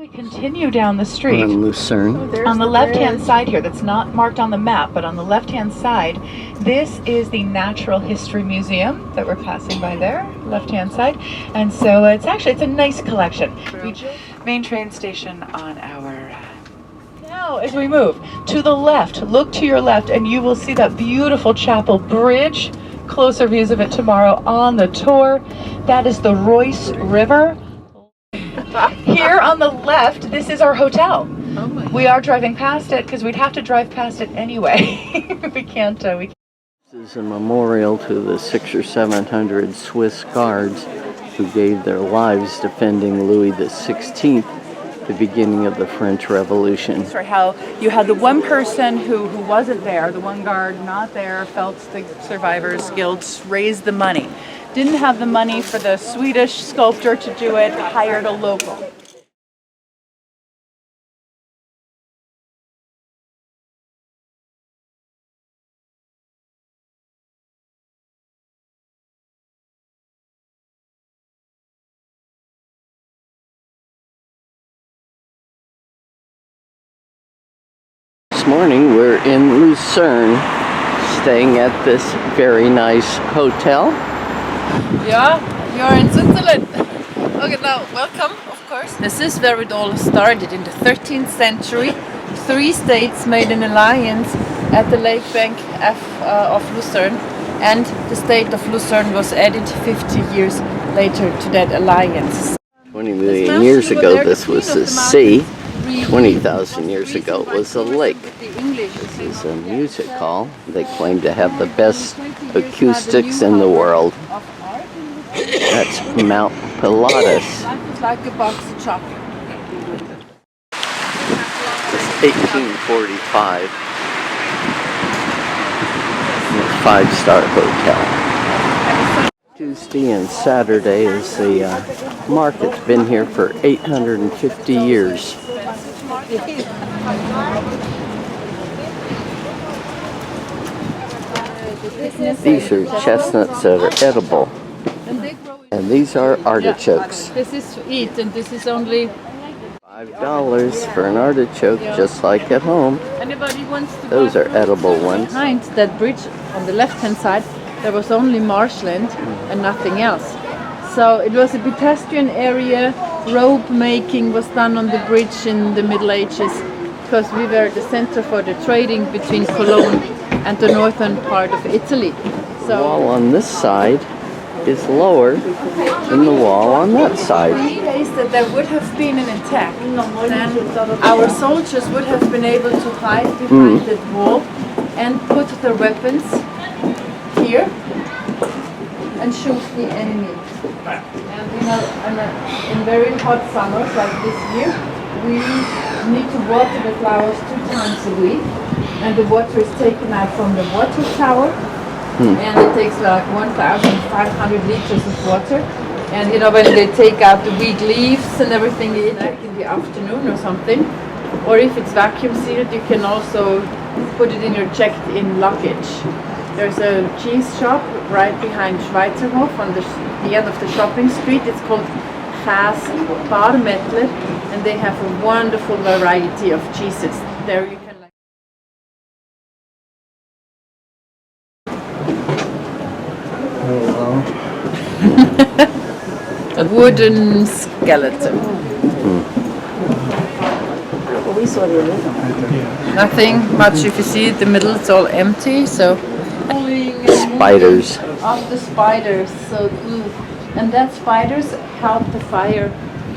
We continue down the street. On Lucerne. On the left-hand side here, that's not marked on the map, but on the left-hand side, this is the Natural History Museum that we're passing by there, left-hand side. And so it's a nice collection. Main train station on our... Now, as we move to the left, look to your left, and you will see that beautiful chapel bridge. Closer views of it tomorrow on the tour. That is the Royce River. Here on the left, this is our hotel. We are driving past it because we'd have to drive past it anyway. We can't. This is a memorial to the 600 or 700 Swiss guards who gave their lives defending Louis XVI, the beginning of the French Revolution. For how you had the one person who wasn't there, the one guard not there, felt the survivors' guilt, raised the money. Didn't have the money for the Swedish sculptor to do it, hired a local. This morning we're in Lucerne, staying at this very nice hotel. Yeah, you're in Switzerland. Okay, now welcome, of course. This is where it all started in the 13th century. 3 states made an alliance at the lake bank of Lucerne, and the state of Lucerne was added 50 years later to that alliance. 20 million years ago this was a sea. 20,000 years ago it was a lake. This is a music hall. They claim to have the best acoustics in the world. That's Mount Pilatus. It's like a box of chocolate. It's 1845. A 5-star hotel. Tuesday and Saturday is the market. It's been here for 850 years. These are chestnuts that are edible. And these are artichokes. This is to eat, and this is only $5 for an artichoke, just like at home. Anybody wants to Those are edible ones. Behind that bridge on the left-hand side, there was only marshland and nothing else. So it was a pedestrian area. Rope making was done on the bridge in the Middle Ages because we were the center for the trading between Cologne and the northern part of Italy. The wall on this side is lower than the wall on that side. In case that there would have been an attack, then our soldiers would have been able to hide behind that wall and put their weapons here and shoot the enemy. And in very hot summers like this year, we need to water the flowers 2 times a week, and the water is taken out from the water tower. And it takes like 1,500 liters of water. And when they take out the weak leaves and everything in the afternoon or something, or if it's vacuum sealed, you can also put it in your checked-in luggage. There's a cheese shop right behind Schweizerhof on the end of the shopping street. It's called Käse Barmettler, and they have a wonderful variety of cheeses. There you can a wooden skeleton. Nothing much. If you see the middle, it's all empty. So spiders. Of the spiders. So and that spiders help the fire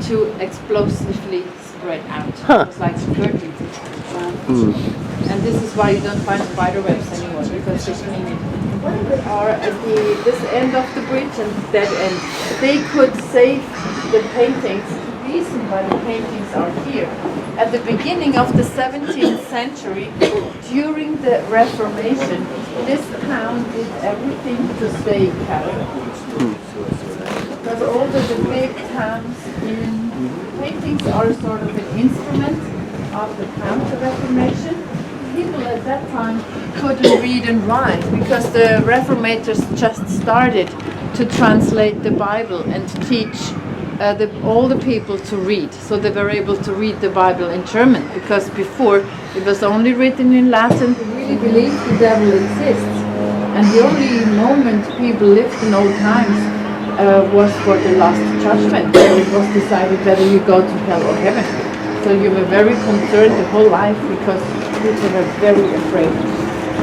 to explosively spread out. It's like skirting. And this is why you don't find spider webs anymore, because they clean it. Are at this end of the bridge and that end. They could save the paintings. The reason why the paintings are here. At the beginning of the 17th century, during the Reformation, this town did everything to stay Catholic. Because all the big towns in paintings are sort of an instrument of the Counter-Reformation. People at that time couldn't read and write because the Reformators just started to translate the Bible and teach all the people to read, so they were able to read the Bible in German, because before it was only written in Latin. They really believed the devil exists, and the only moment people lived in old times was for the last judgment, where it was decided whether you go to hell or heaven. So you were very concerned the whole life, because people were very afraid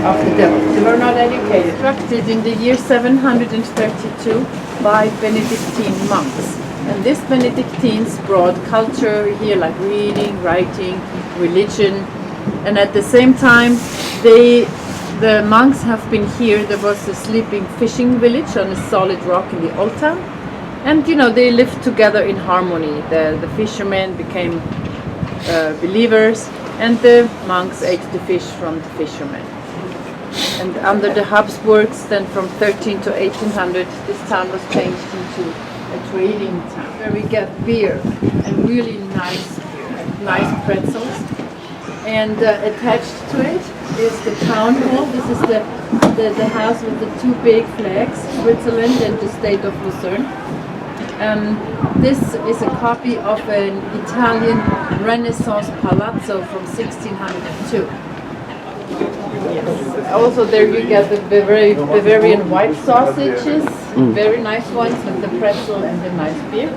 of the devil. They were not educated. Constructed in the year 732 by Benedictine monks. And these Benedictines brought culture here, like reading, writing, religion. And at the same time, the monks have been here. There was a sleeping fishing village on a solid rock in the old town. And you know, they lived together in harmony. The fishermen became believers, and the monks ate the fish from the fishermen. And under the Habsburgs, then from 13 to 1800, this town was changed into a trading town, where we get beer, and really nice beer, nice pretzels. And attached to it is the town hall. This is the house with the two big flags, Switzerland and the state of Lucerne. This is a copy of an Italian Renaissance palazzo from 1602. Yes. Also there you get the Bavarian white sausages, very nice ones, with the pretzel and the nice beer.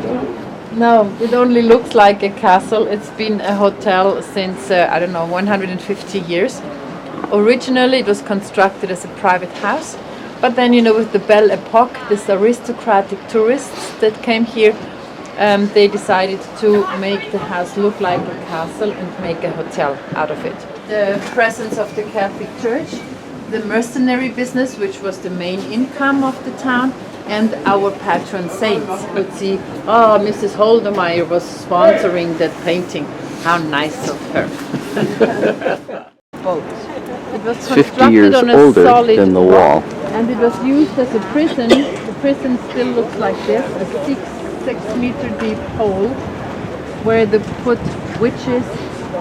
No, it only looks like a castle. It's been a hotel since, I don't know, 150 years. Originally it was constructed as a private house, but then, you know, with the Belle Epoque, these aristocratic tourists that came here, they decided to make the house look like a castle and make a hotel out of it. The presence of the Catholic Church, the mercenary business, which was the main income of the town, and our patron saints. You'd see, oh, Mrs. Holdemeyer was sponsoring that painting. How nice of her. It was 50 years on a older solid than the rock, wall. and it was used as a prison. The prison still looks like this, a 6-meter deep hole where they put witches,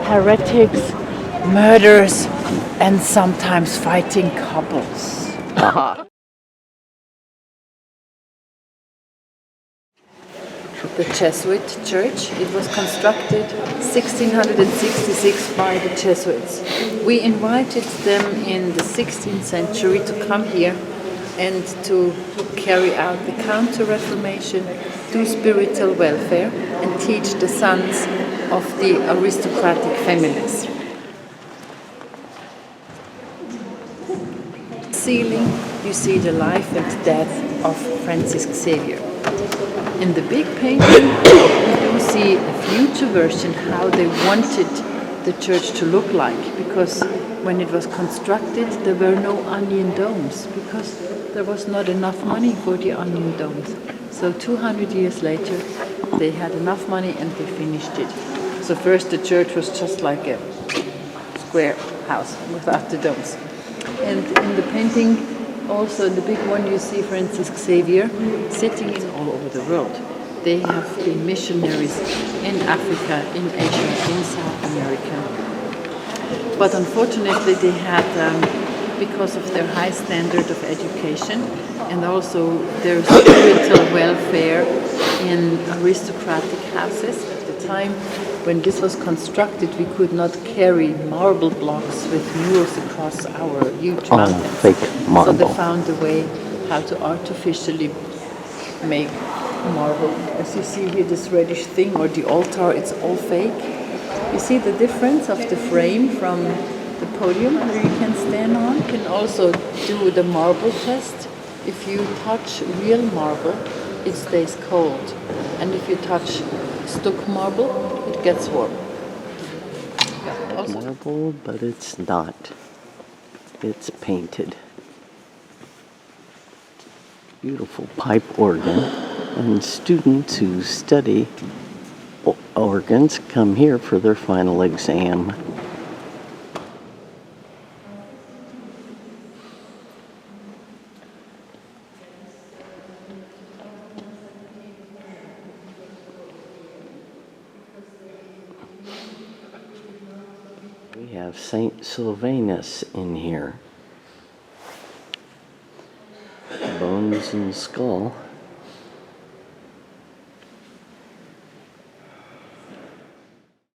heretics, murderers, and sometimes fighting couples. The Jesuit church, it was constructed 1666 by the Jesuits. We invited them in the 16th century to come here and to carry out the Counter-Reformation, do spiritual welfare, and teach the sons of the aristocratic families. Ceiling, you see the life and death of Francis Xavier. In the big painting, you do see a future version how they wanted the church to look like, because when it was constructed there were no onion domes, because there was not enough money for the onion domes. So 200 years later they had enough money and they finished it. So first the church was just like a square house without the domes. And in the painting, also in the big one, you see Francis Xavier sitting in all over the world. They have been missionaries in Africa, in Asia, in South America. But unfortunately they had, because of their high standard of education and also their spiritual welfare in aristocratic houses, at the time when this was constructed, we could not carry marble blocks with mules across our huge mountains. Fake marble. So they found a way how to artificially make marble. As you see here, this reddish thing, or the altar, it's all fake. You see the difference of the frame from the podium where you can stand on. You can also do the marble test. If you touch real marble, it stays cold. And if you touch stuck marble, it gets warm. Yeah, marble, but it's not. It's painted. Beautiful pipe organ. And students who study organs come here for their final exam. We have Saint Sylvanus in here. Bones and skull.